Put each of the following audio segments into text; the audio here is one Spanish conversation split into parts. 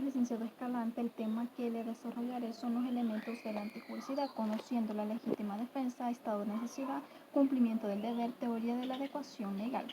licenciado Escalante, el tema que le desarrollaré son los elementos de la antijuricidad, conociendo la legítima defensa, estado de necesidad, cumplimiento del deber, teoría de la adecuación legal.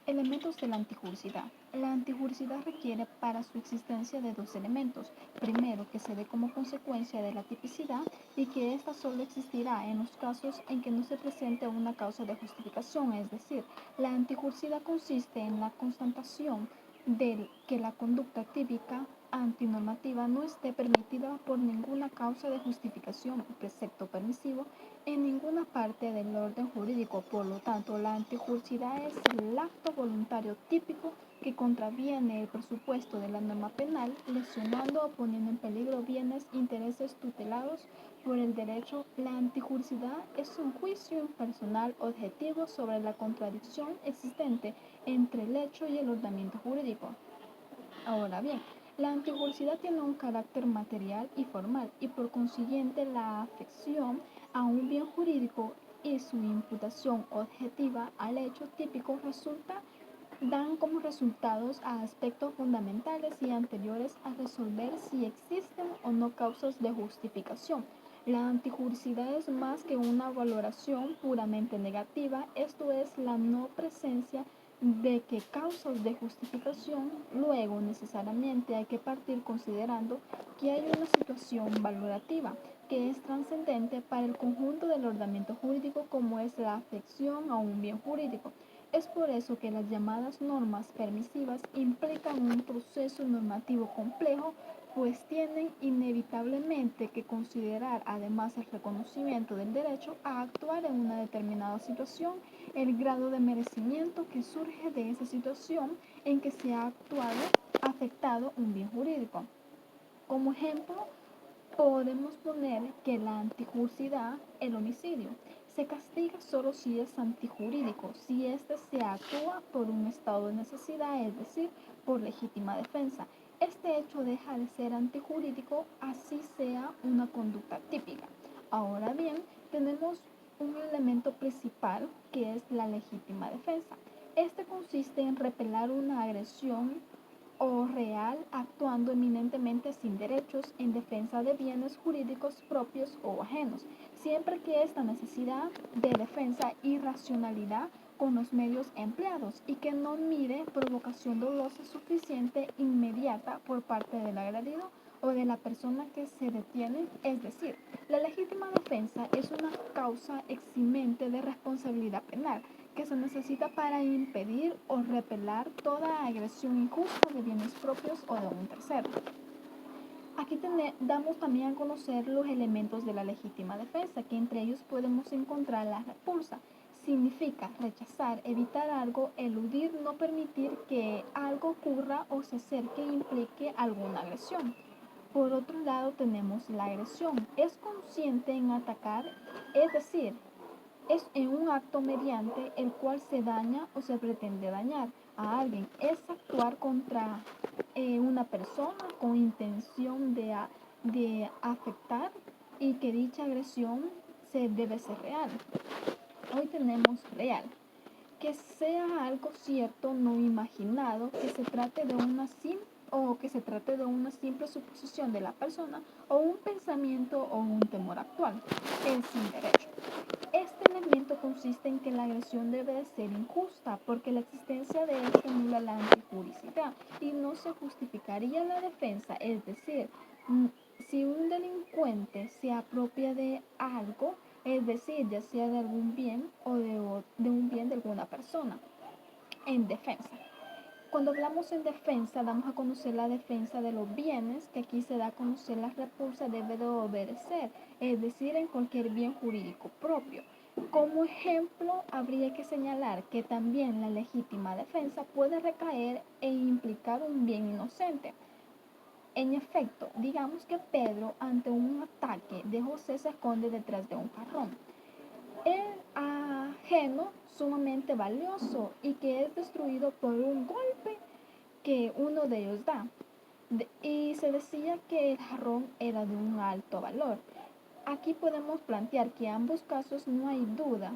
Elementos de la antijuricidad. La antijuricidad requiere para su existencia de dos elementos. Primero, que se dé como consecuencia de la tipicidad y que ésta solo existirá en los casos en que no se presente una causa de justificación, es decir, la antijuricidad consiste en la constatación de que la conducta típica antinormativa no esté permitida por ninguna causa de justificación o precepto permisivo en ninguna parte del orden jurídico. Por lo tanto, la antijuricidad es el acto voluntario típico que contraviene el presupuesto de la norma penal, lesionando o poniendo en peligro bienes, intereses tutelados por el derecho. La antijuricidad es un juicio impersonal objetivo sobre la contradicción existente entre el hecho y el ordenamiento jurídico. Ahora bien, la antijuricidad tiene un carácter material y formal y por consiguiente la afección a un bien jurídico y su imputación objetiva al hecho típico dan como resultados a aspectos fundamentales y anteriores a resolver si existen o no causas de justificación. La antijuricidad es más que una valoración puramente negativa, esto es la no presencia de que causas de justificación. Luego necesariamente hay que partir considerando que hay una situación valorativa que es trascendente para el conjunto del ordenamiento jurídico, como es la afección a un bien jurídico. Es por eso que las llamadas normas permisivas implican un proceso normativo complejo, pues tienen inevitablemente que considerar además el reconocimiento del derecho a actuar en una determinada situación, el grado de merecimiento que surge de esa situación en que se ha afectado un bien jurídico. Como ejemplo, podemos poner que la antijuricidad, el homicidio, se castiga solo si es antijurídico, si éste se actúa por un estado de necesidad, es decir, por legítima defensa. Este hecho deja de ser antijurídico, así sea una conducta típica. Ahora bien, tenemos un elemento principal que es la legítima defensa. Este consiste en repelar una agresión o real actuando eminentemente sin derechos en defensa de bienes jurídicos propios o ajenos, siempre que esta necesidad de defensa y racionalidad con los medios empleados y que no mire provocación dolosa suficiente inmediata por parte del agredido o de la persona que se detiene. Es decir, la legítima defensa es una causa eximente de responsabilidad penal que se necesita para impedir o repelar toda agresión injusta de bienes propios o de un tercero. Aquí damos también a conocer los elementos de la legítima defensa, que entre ellos podemos encontrar la repulsa. Significa rechazar, evitar algo, eludir, no permitir que algo ocurra o se acerque e implique alguna agresión. Por otro lado tenemos la agresión. Es consciente en atacar, es decir, es en un acto mediante el cual se daña o se pretende dañar a alguien. Es actuar contra una persona con intención de afectar y que dicha agresión debe ser real. Hoy tenemos real. Que sea algo cierto, no imaginado, que se trate de una simple suposición de la persona o un pensamiento o un temor actual, el sin derecho. Este elemento consiste en que la agresión debe de ser injusta, porque la existencia de esta anula la antijuricidad y no se justificaría la defensa, es decir, si un delincuente se apropia de algo, es decir, ya sea de algún bien o de un bien de alguna persona, en defensa. Cuando hablamos en defensa, damos a conocer la defensa de los bienes, que aquí se da a conocer la repulsa debe de obedecer, es decir, en cualquier bien jurídico propio. Como ejemplo, habría que señalar que también la legítima defensa puede recaer e implicar un bien inocente. En efecto, digamos que Pedro, ante un ataque de José, se esconde detrás de un jarrón. El ajeno sumamente valioso y que es destruido por un golpe que uno de ellos da. Y se decía que el jarrón era de un alto valor. Aquí podemos plantear que en ambos casos no hay duda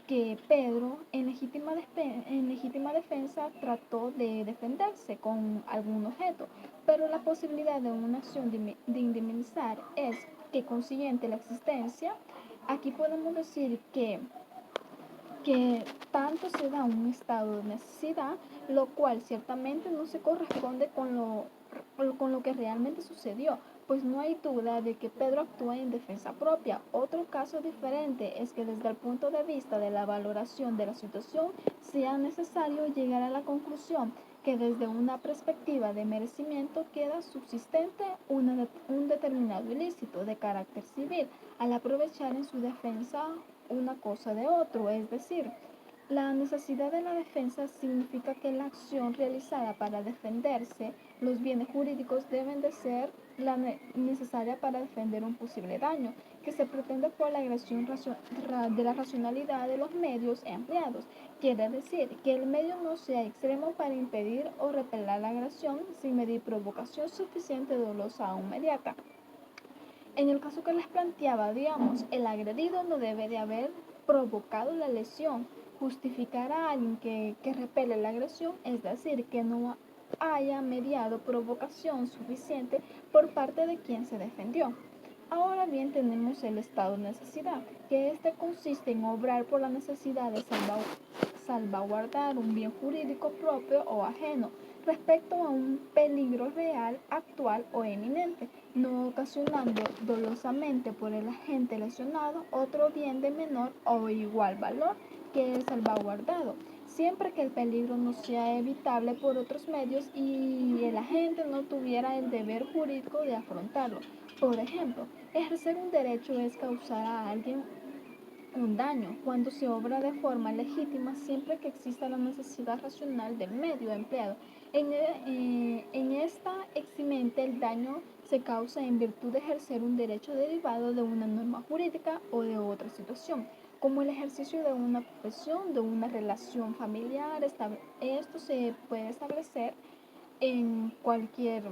que Pedro en legítima defensa trató de defenderse con algún objeto, pero la posibilidad de una acción de indemnizar es que consiguiente la existencia. Aquí podemos decir que tanto se da un estado de necesidad, lo cual ciertamente no se corresponde con lo que realmente sucedió, pues no hay duda de que Pedro actúa en defensa propia. Otro caso diferente es que desde el punto de vista de la valoración de la situación sea necesario llegar a la conclusión que desde una perspectiva de merecimiento queda subsistente un determinado ilícito de carácter civil al aprovechar en su defensa una cosa de otro, es decir, la necesidad de la defensa significa que la acción realizada para defenderse, los bienes jurídicos deben de ser la necesaria para defender un posible daño que se pretende por la agresión de la racionalidad de los medios empleados. Quiere decir que el medio no sea extremo para impedir o repeler la agresión sin medir provocación suficiente dolosa o inmediata. En el caso que les planteaba, digamos, el agredido no debe de haber provocado la lesión. Justificar a alguien que repele la agresión, es decir, que no haya mediado provocación suficiente por parte de quien se defendió. Ahora bien, tenemos el estado de necesidad, que este consiste en obrar por la necesidad de salvaguardar un bien jurídico propio o ajeno respecto a un peligro real, actual o eminente, no ocasionando dolosamente por el agente lesionado otro bien de menor o igual valor que el salvaguardado, siempre que el peligro no sea evitable por otros medios y el agente no tuviera el deber jurídico de afrontarlo. Por ejemplo, ejercer un derecho es causar a alguien un daño cuando se obra de forma legítima siempre que exista la necesidad racional del medio empleado. En esta eximente el daño se causa en virtud de ejercer un derecho derivado de una norma jurídica o de otra situación, como el ejercicio de una profesión, de una relación familiar. Esto se puede establecer en cualquier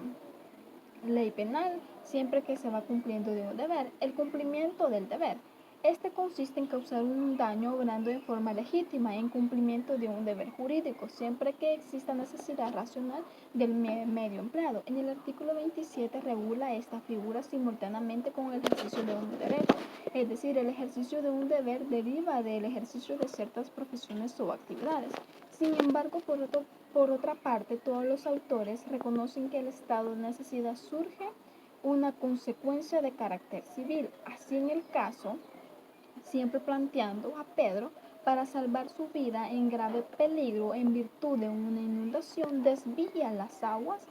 ley penal, siempre que se va cumpliendo de un deber. El cumplimiento del deber. Este consiste en causar un daño obrando en forma legítima en cumplimiento de un deber jurídico, siempre que exista necesidad racional del medio empleado. En el artículo 27 regula esta figura simultáneamente con el ejercicio de un derecho, es decir, el ejercicio de un deber deriva del ejercicio de ciertas profesiones o actividades. Sin embargo, por otra parte, todos los autores reconocen que el estado de necesidad surge una consecuencia de carácter civil. Así en el caso, siempre planteando a Pedro, para salvar su vida en grave peligro en virtud de una inundación, desvía las aguas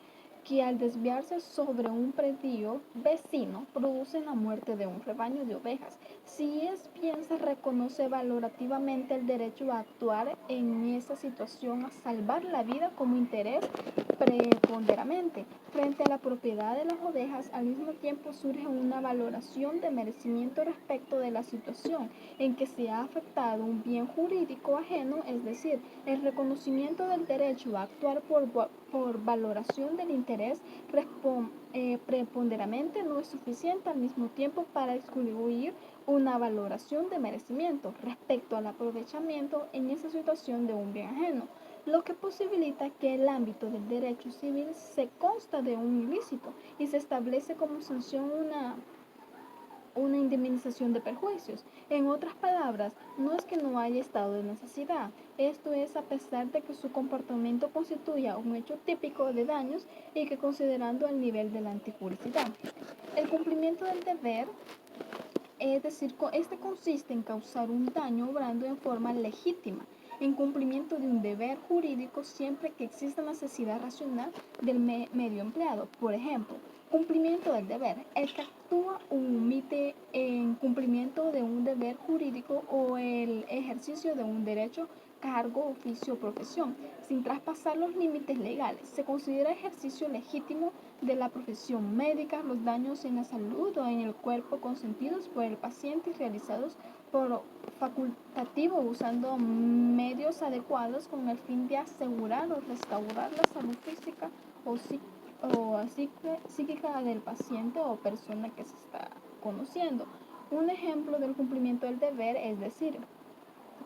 que al desviarse sobre un predio vecino producen la muerte de un rebaño de ovejas. Si es bien se reconoce valorativamente el derecho a actuar en esa situación, a salvar la vida como interés preponderante. Frente a la propiedad de las ovejas, al mismo tiempo surge una valoración de merecimiento respecto de la situación en que se ha afectado un bien jurídico ajeno, es decir, el reconocimiento del derecho a actuar por valoración del interés preponderante no es suficiente al mismo tiempo para excluir una valoración de merecimiento respecto al aprovechamiento en esa situación de un bien ajeno, lo que posibilita que el ámbito del derecho civil se consta de un ilícito y se establece como sanción una indemnización de perjuicios. En otras palabras, no es que no haya estado de necesidad, esto es a pesar de que su comportamiento constituya un hecho típico de daños y que considerando el nivel de la antipublicidad. El cumplimiento del deber, es decir, este consiste en causar un daño obrando en forma legítima, en cumplimiento de un deber jurídico siempre que exista necesidad racional del medio empleado. Por ejemplo, cumplimiento del deber. El que actúa o omite en cumplimiento de un deber jurídico o el ejercicio de un derecho, cargo, oficio o profesión, sin traspasar los límites legales. Se considera ejercicio legítimo de la profesión médica los daños en la salud o en el cuerpo consentidos por el paciente y realizados por facultativo usando medios adecuados con el fin de asegurar o restaurar la salud física o psíquica del paciente o persona que se está conociendo. Un ejemplo del cumplimiento del deber es decir,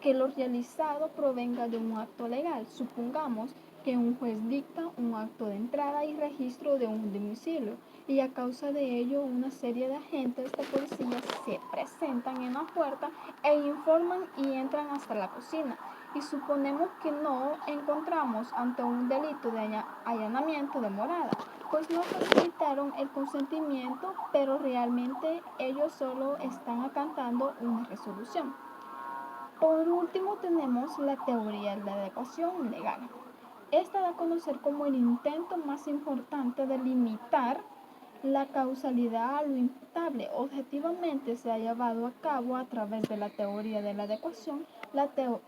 que lo realizado provenga de un acto legal. Supongamos que un juez dicta un acto de entrada y registro de un domicilio, y a causa de ello una serie de agentes de policía se presentan en la puerta e informan y entran hasta la cocina. Y suponemos que no encontramos ante un delito de allanamiento de morada, pues no facilitaron el consentimiento, pero realmente ellos solo están acatando una resolución. Por último tenemos la teoría de la adecuación legal. Esta da a conocer como el intento más importante de limitar la causalidad a lo imputable. Objetivamente se ha llevado a cabo a través de la teoría de la adecuación.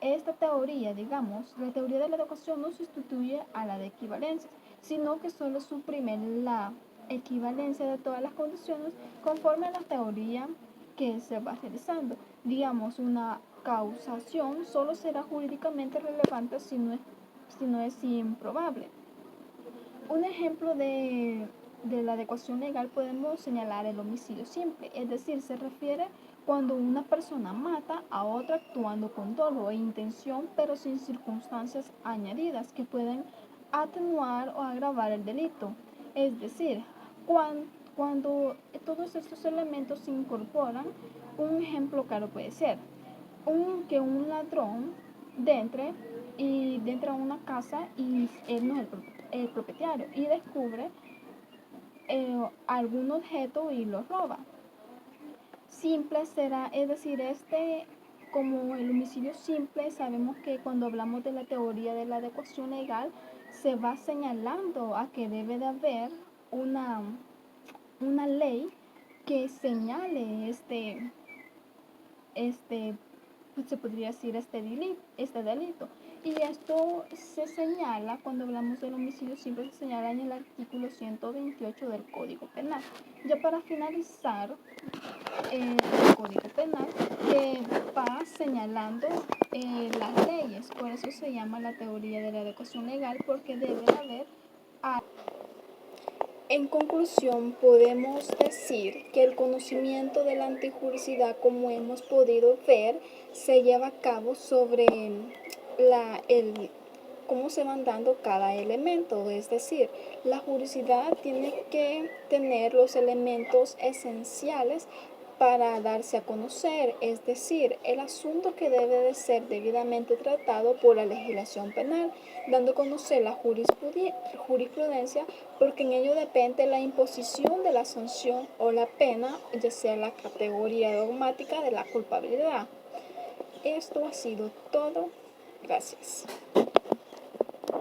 Esta teoría, la teoría de la adecuación no sustituye a la de equivalencias, sino que solo suprime la equivalencia de todas las condiciones conforme a la teoría que se va realizando. Una causación solo será jurídicamente relevante si no es improbable. Un ejemplo de la adecuación legal podemos señalar el homicidio simple, es decir, se refiere cuando una persona mata a otra actuando con dolo e intención, pero sin circunstancias añadidas que pueden atenuar o agravar el delito. Es decir, cuando todos estos elementos se incorporan, un ejemplo claro puede ser que un ladrón entra a una casa y él no es el propietario y descubre algún objeto y lo roba. Simple será, es decir, como el homicidio simple, sabemos que cuando hablamos de la teoría de la adecuación legal, se va señalando a que debe de haber una ley que señale se podría decir este delito. Y esto se señala, cuando hablamos del homicidio simple, se señala en el artículo 128 del Código Penal. Ya para finalizar, el Código Penal que va señalando las leyes, por eso se llama la teoría de la adecuación legal, porque debe haber. En conclusión, podemos decir que el conocimiento de la antijuricidad, como hemos podido ver, se lleva a cabo sobre cómo se van dando cada elemento. Es decir, la juricidad tiene que tener los elementos esenciales para darse a conocer, es decir, el asunto que debe de ser debidamente tratado por la legislación penal, dando a conocer la jurisprudencia, porque en ello depende la imposición de la sanción o la pena, ya sea la categoría dogmática de la culpabilidad. Esto ha sido todo. Gracias.